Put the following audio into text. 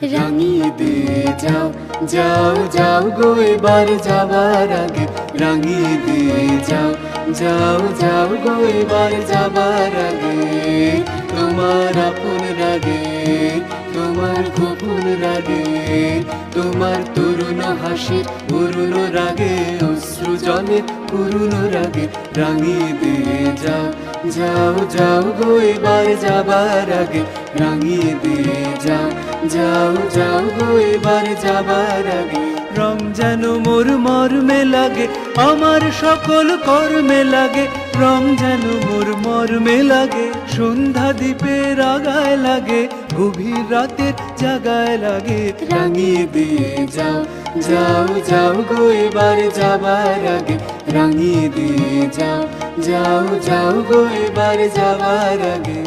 রাঙিয়ে দিয়ে যাও যাও যাও গো এবার যাবার আগে, রাঙিয়ে দিয়ে যাও যাও যাও গো এবার যাবার আগে। তোমার আপন রাগে, তোমার গোপন রাগে, তোমার তরুণ হাসির পুরুন রাগে, অশ্রু জলে পুরুন রাগে, রাঙিয়ে দিয়ে যাও যাও যাও গো এবার যাবার আগে, রাঙিয়ে দিয়ে যাও যাও যাও গো এবার যাবার আগে। রং যেন মোর মর্মে লাগে, আমার সকল কর্মে লাগে, রং যেন মোর মর্মে লাগে, সন্ধ্যা দ্বীপের আগায় লাগে, গভীর রাতের জাগায় লাগে, রাঙিয়ে দিয়ে যাও যাও যাও গো এবার যাবার আগে, রাঙিয়ে দিয়ে যাও যাও যাও গো এবার যাবার আগে।